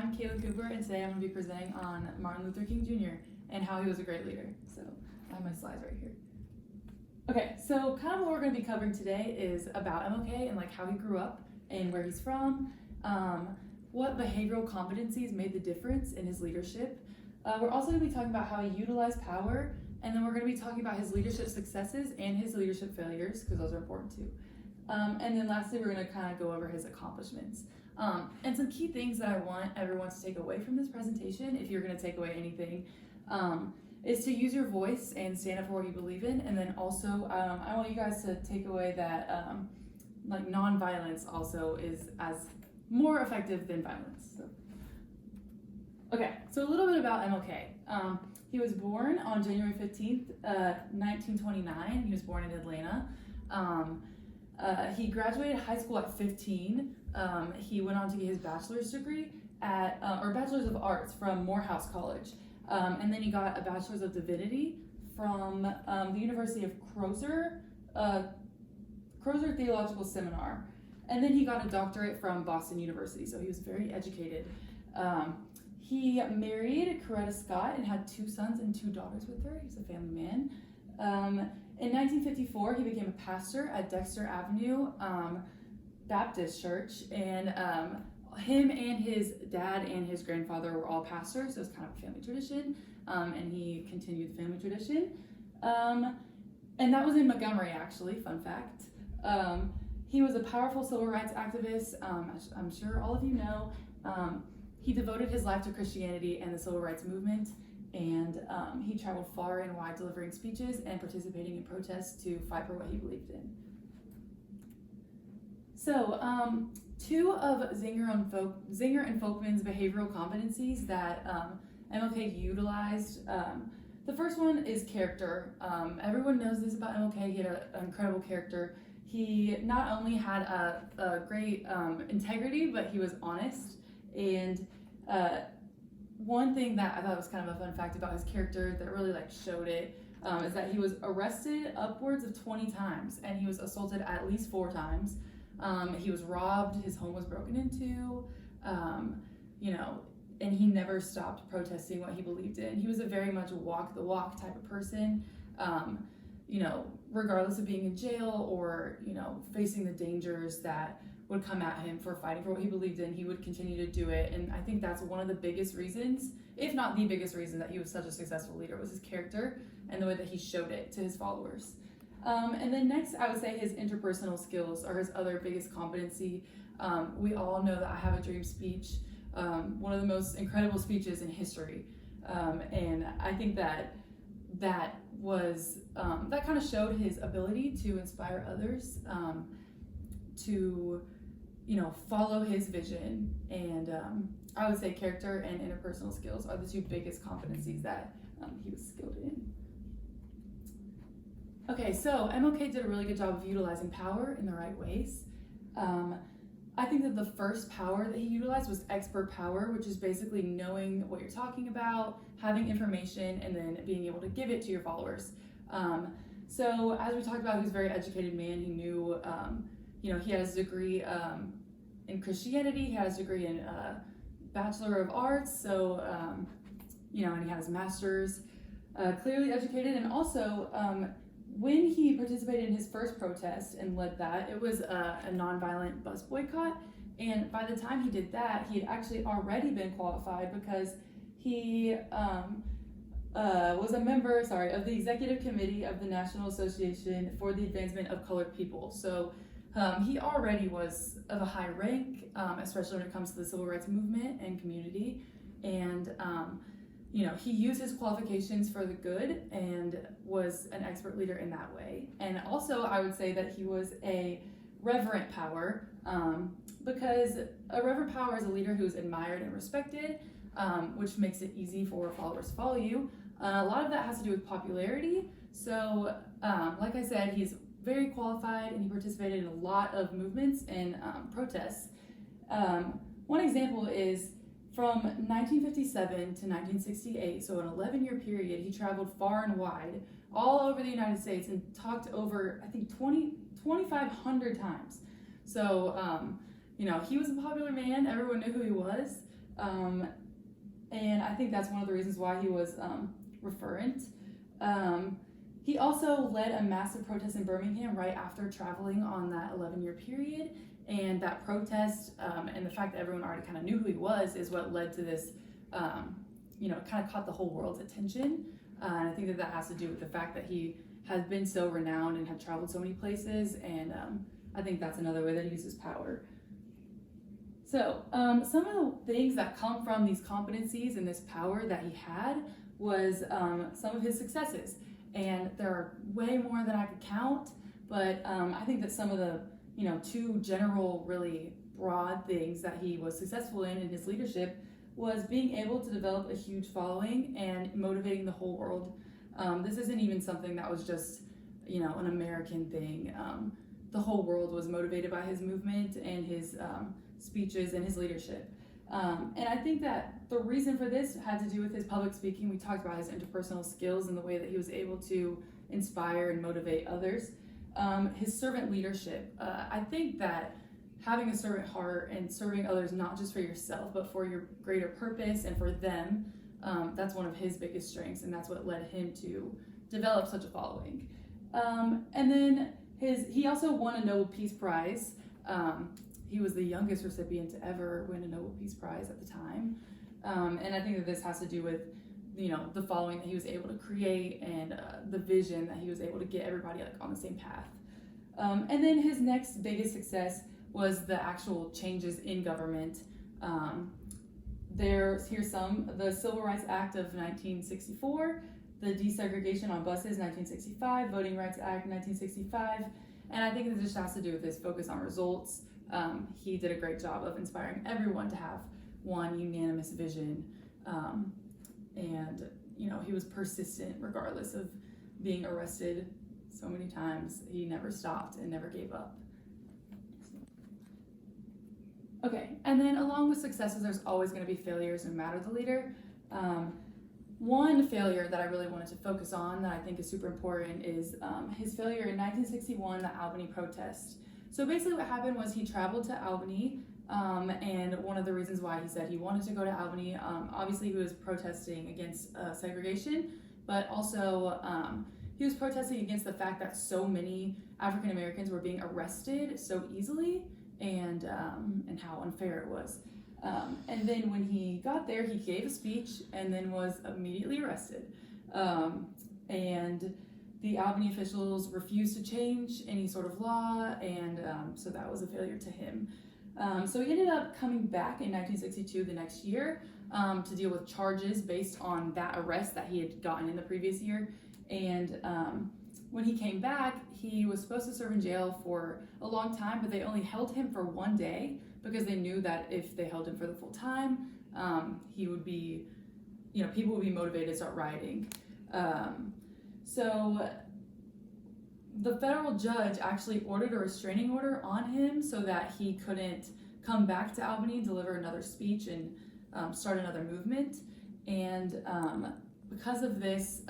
I'm Kayla Cooper, and today I'm going to be presenting on Martin Luther King Jr. and how he was a great leader. So I have my slides right here. Okay, so kind of what we're going to be covering today is about MLK and like how he grew up and where he's from, what behavioral competencies made the difference in his leadership. We're also going to be talking about how he utilized power, and then we're going to be talking about his leadership successes and his leadership failures, because those are important too. And then lastly, we're going to kind of go over his accomplishments. And some key things that I want everyone to take away from this presentation, if you're going to take away anything, is to use your voice and stand up for what you believe in. And then also, I want you guys to take away that like nonviolence also is as more effective than violence. So. Okay, so a little bit about MLK. He was born on January 15th, 1929. He was born in Atlanta. He graduated high school at 15. He went on to get his bachelor's degree at, or bachelor's of arts from Morehouse College. And then he got a bachelor's of divinity from the University of Crozer Theological Seminar. And then he got a doctorate from Boston University, so he was very educated. He married Coretta Scott and had 2 sons and 2 daughters with her. He's a family man. In 1954, he became a pastor at Dexter Avenue Baptist Church, and him and his dad and his grandfather were all pastors, so it's kind of a family tradition, and he continued the family tradition. And that was in Montgomery, actually, fun fact. He was a powerful civil rights activist, as I'm sure all of you know. He devoted his life to Christianity and the civil rights movement, and he traveled far and wide delivering speeches and participating in protests to fight for what he believed in. So, 2 of Zinger and Folkman's behavioral competencies that MLK utilized. The first one is character. Everyone knows this about MLK. He had an incredible character. He not only had a great integrity, but he was honest. And one thing that I thought was kind of a fun fact about his character that really like showed it is that he was arrested upwards of 20 times, and he was assaulted at least 4 times. He was robbed, his home was broken into, and he never stopped protesting what he believed in. He was a very much walk the walk type of person, regardless of being in jail or, facing the dangers that would come at him for fighting for what he believed in, he would continue to do it. And I think that's one of the biggest reasons, if not the biggest reason, that he was such a successful leader, was his character and the way that he showed it to his followers. And then next, I would say his interpersonal skills are his other biggest competency. We all know that I Have a Dream speech, one of the most incredible speeches in history. And I think that was, that kind of showed his ability to inspire others to, follow his vision. And I would say character and interpersonal skills are the 2 biggest competencies that he was skilled in. Okay, so MLK did a really good job of utilizing power in the right ways. I think that the first power that he utilized was expert power, which is basically knowing what you're talking about, having information, and then being able to give it to your followers. So as we talked about, he was a very educated man. He knew, he had his degree in Christianity, he had his degree in Bachelor of Arts, so, and he had his master's, clearly educated, and also, when he participated in his first protest and led that, it was a nonviolent bus boycott. And by the time he did that, he had actually already been qualified because he was a member, of the executive committee of the National Association for the Advancement of Colored People. So he already was of a high rank, especially when it comes to the civil rights movement and community. And he used his qualifications for the good and was an expert leader in that way. And also, I would say that he was a reverent power, because a reverent power is a leader who is admired and respected, which makes it easy for followers to follow you. A lot of that has to do with popularity. So, like I said, he's very qualified and he participated in a lot of movements and protests. One example is from 1957 to 1968, so an 11-year period, he traveled far and wide, all over the United States, and talked over, I think, 2,500 times. So, he was a popular man. Everyone knew who he was. And I think that's one of the reasons why he was referent. He also led a massive protest in Birmingham right after traveling on that 11-year period. And that protest and the fact that everyone already kind of knew who he was is what led to this, kind of caught the whole world's attention. And I think that has to do with the fact that he has been so renowned and had traveled so many places. And I think that's another way that he uses power. So some of the things that come from these competencies and this power that he had was some of his successes. And there are way more than I could count, but I think that some of the, two general, really broad things that he was successful in his leadership was being able to develop a huge following and motivating the whole world. This isn't even something that was just, an American thing. The whole world was motivated by his movement and his speeches and his leadership. And I think that the reason for this had to do with his public speaking. We talked about his interpersonal skills and the way that he was able to inspire and motivate others. His servant leadership. I think that having a servant heart and serving others, not just for yourself, but for your greater purpose and for them, that's one of his biggest strengths, and that's what led him to develop such a following. And then he also won a Nobel Peace Prize. He was the youngest recipient to ever win a Nobel Peace Prize at the time. And I think that this has to do with, the following that he was able to create and the vision that he was able to get everybody on the same path. And then his next biggest success was the actual changes in government. Here's some: the Civil Rights Act of 1964, the desegregation on buses, 1965, Voting Rights Act, 1965. And I think that this has to do with his focus on results. He did a great job of inspiring everyone to have one unanimous vision. And he was persistent regardless of being arrested so many times. He never stopped and never gave up. Okay, and then along with successes, there's always going to be failures no matter the leader. One failure that I really wanted to focus on that I think is super important is his failure in 1961, the Albany protest. So basically what happened was he traveled to Albany, and one of the reasons why he said he wanted to go to Albany, obviously he was protesting against segregation, but also he was protesting against the fact that so many African Americans were being arrested so easily, and how unfair it was. And then when he got there, he gave a speech and then was immediately arrested. And the Albany officials refused to change any sort of law, and so that was a failure to him. So he ended up coming back in 1962, the next year, to deal with charges based on that arrest that he had gotten in the previous year. And when he came back, he was supposed to serve in jail for a long time, but they only held him for one day because they knew that if they held him for the full time, he would be, people would be motivated to start rioting. So the federal judge actually ordered a restraining order on him so that he couldn't come back to Albany, deliver another speech, and start another movement. And because of this,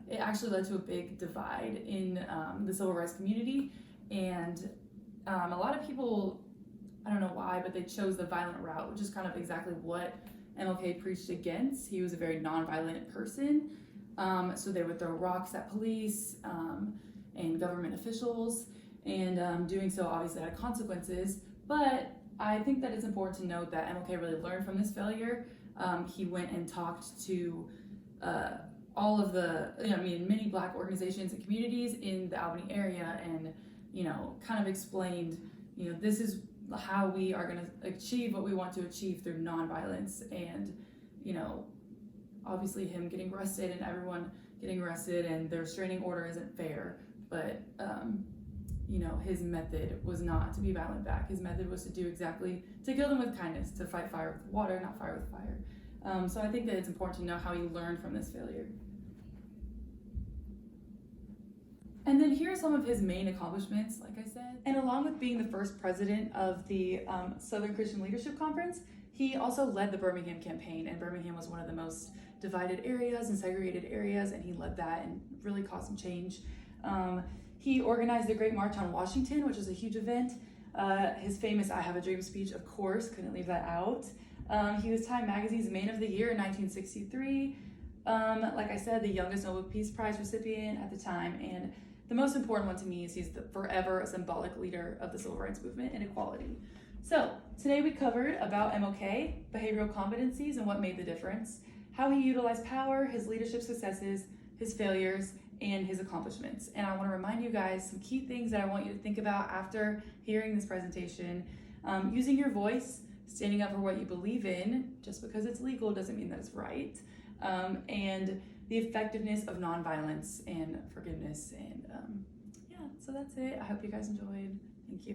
it actually led to a big divide in the civil rights community. And a lot of people, I don't know why, but they chose the violent route, which is kind of exactly what MLK preached against. He was a very nonviolent person. So they would throw rocks at police and government officials, and doing so obviously had consequences. But I think that it's important to note that MLK really learned from this failure. He went and talked to all of the, many Black organizations and communities in the Albany area, and kind of explained, this is how we are going to achieve what we want to achieve through nonviolence. And obviously him getting arrested and everyone getting arrested and the restraining order isn't fair, but his method was not to be violent back. His method was to kill them with kindness, to fight fire with water, not fire with fire. So I think that it's important to know how he learned from this failure. And then here are some of his main accomplishments, like I said. And along with being the first president of the Southern Christian Leadership Conference, he also led the Birmingham campaign, and Birmingham was one of the most divided areas and segregated areas, and he led that and really caused some change. He organized the Great March on Washington, which was a huge event. His famous I Have a Dream speech, of course, couldn't leave that out. He was Time Magazine's Man of the Year in 1963. Like I said, the youngest Nobel Peace Prize recipient at the time, and the most important one to me is he's forever a symbolic leader of the civil rights movement and equality. So today we covered about MLK, behavioral competencies and what made the difference, how he utilized power, his leadership successes, his failures, and his accomplishments. And I want to remind you guys some key things that I want you to think about after hearing this presentation. Using your voice, standing up for what you believe in, just because it's legal doesn't mean that it's right, and the effectiveness of nonviolence and forgiveness. And yeah, so that's it. I hope you guys enjoyed. Thank you.